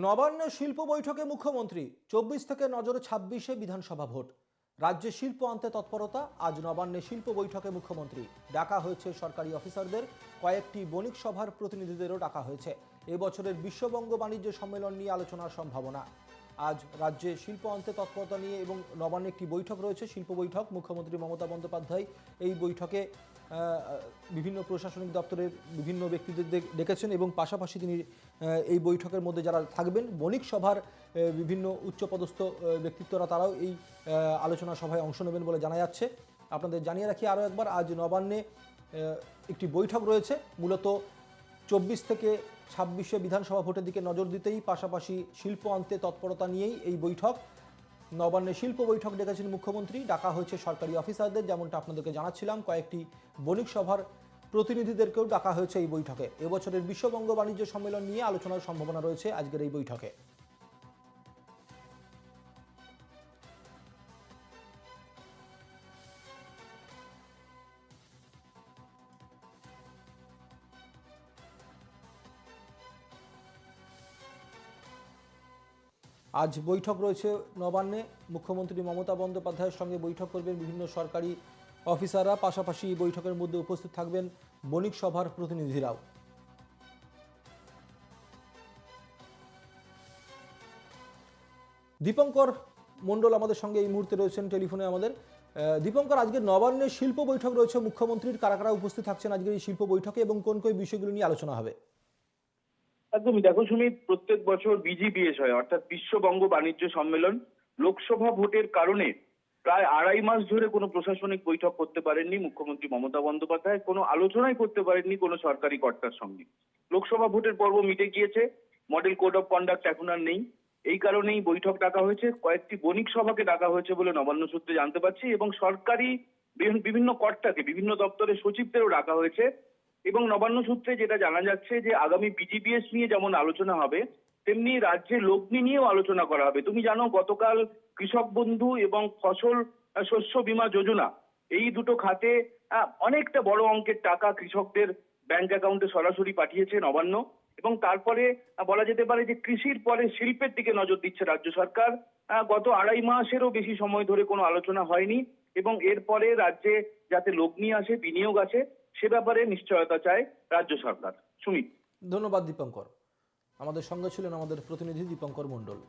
নবান্নে শিল্প বৈঠকে মুখ্যমন্ত্রী ২৪ থেকে নজরে ২৬শে বিধানসভা ভোট। রাজ্যে শিল্প আনতে তৎপরতা। আজ নবান্নে শিল্প বৈঠকে মুখ্যমন্ত্রী। ডাকা হয়েছে সরকারি অফিসারদের, কয়েকটি বণিক সভার প্রতিনিধিদেরও ডাকা হয়েছে। এবছরের বিশ্ববঙ্গ বাণিজ্য সম্মেলন নিয়ে আলোচনার সম্ভাবনা। আজ রাজ্যে শিল্প আনতে তৎপরতা নিয়ে এবং নবান্নে একটি বৈঠক রয়েছে, শিল্প বৈঠক। মুখ্যমন্ত্রী মমতা বন্দ্যোপাধ্যায় এই বৈঠকে বিভিন্ন প্রশাসনিক দপ্তরের বিভিন্ন ব্যক্তিদের ডেকেছেন এবং পাশাপাশি তিনি এই বৈঠকের মধ্যে যারা থাকবেন বণিক সভার বিভিন্ন উচ্চপদস্থ ব্যক্তিত্বরা তারাও এই আলোচনা সভায় অংশ নেবেন বলে জানা যাচ্ছে। আপনাদের জানিয়ে রাখি আরও একবার, আজ নবান্নে একটি বৈঠক রয়েছে। মূলত ২৪ থেকে ২৬শে বিধানসভা ভোটের দিকে নজর দিতেই পাশাপাশি শিল্প আনতে তৎপরতা নিয়েই এই বৈঠক। নবান্নে শিল্প বৈঠক ডেকেছেন মুখ্যমন্ত্রী। ডাকা হয়েছে সরকারি অফিসারদের, যেমনটা আপনাদেরকে জানাচ্ছিলাম। কয়েকটি বণিক সভার প্রতিনিধিদেরকেও ডাকা হয়েছে এই বৈঠকে। এবছরের বিশ্ববঙ্গ বাণিজ্য সম্মেলন নিয়ে আলোচনার সম্ভাবনা রয়েছে আজকের এই বৈঠকে। আজ বৈঠক রয়েছে নবান্নে। মুখ্যমন্ত্রী মমতা বন্দ্যোপাধ্যায়ের সঙ্গে বৈঠক করবেন বিভিন্ন সরকারি অফিসাররা। পাশাপাশি এই বৈঠকের মধ্যে উপস্থিত থাকবেন বণিক সভার প্রতিনিধিরাও। দীপঙ্কর মণ্ডল আমাদের সঙ্গে এই মুহূর্তে রয়েছেন টেলিফোনে আমাদের। দীপঙ্কর, আজকে নবান্নে শিল্প বৈঠক রয়েছে মুখ্যমন্ত্রীর। কারা কারা উপস্থিত থাকছেন আজকের এই শিল্প বৈঠকে এবং কোন কোন বিষয়গুলো নিয়ে আলোচনা হবে? একদমই। দেখো সুমিত, প্রত্যেক বছর বিজিবিএস হয়, অর্থাৎ বিশ্ববঙ্গ বাণিজ্য সম্মেলন। লোকসভা ভোটের কারণে প্রায় ২.৫ মাস ধরে কোনো প্রশাসনিক বৈঠক করতে পারেননি মুখ্যমন্ত্রী মমতা বন্দ্যোপাধ্যায়, কোনো আলোচনাই করতে পারেননি কোনো সরকারি কর্তার সঙ্গে। লোকসভা ভোটের পর্ব মিটে গিয়েছে, মডেল কোড অফ কন্ডাক্ট এখন আর নেই। এই কারণেই বৈঠক ডাকা হয়েছে, কয়েকটি বণিক সভাকে ডাকা হয়েছে বলে নবান্ন সূত্রে জানতে পারছি, এবং সরকারি বিভিন্ন কর্তাকে, বিভিন্ন দপ্তরের সচিবদেরও ডাকা হয়েছে। এবং নবান্ন সূত্রে যেটা জানা যাচ্ছে যে আগামী বিজিবিএস নিয়ে যেমন আলোচনা হবে, তেমনি রাজ্যে লগ্নি নিয়েও আলোচনা করা হবে। তুমি জানো, গতকাল কৃষক বন্ধু এবং ফসল শস্য বীমা যোজনা, এই দুটো খাতে অনেকটা বড় অঙ্কের টাকা কৃষকদের ব্যাংক অ্যাকাউন্টে সরাসরি পাঠিয়েছে নবান্ন। এবং তারপরে বলা যেতে পারে যে কৃষির পরে শিল্পের দিকে নজর দিচ্ছে রাজ্য সরকার। গত ২.৫ মাসেরও বেশি সময় ধরে কোনো আলোচনা হয়নি, এবং এরপরে রাজ্যে যাতে লগ্নি আসে, বিনিয়োগ আসে, সে ব্যাপারে নিশ্চয়তা চায় রাজ্য সরকার। সুমিত, ধন্যবাদ দীপঙ্কর। আমাদের সঙ্গে ছিলেন আমাদের প্রতিনিধি দীপঙ্কর মণ্ডল।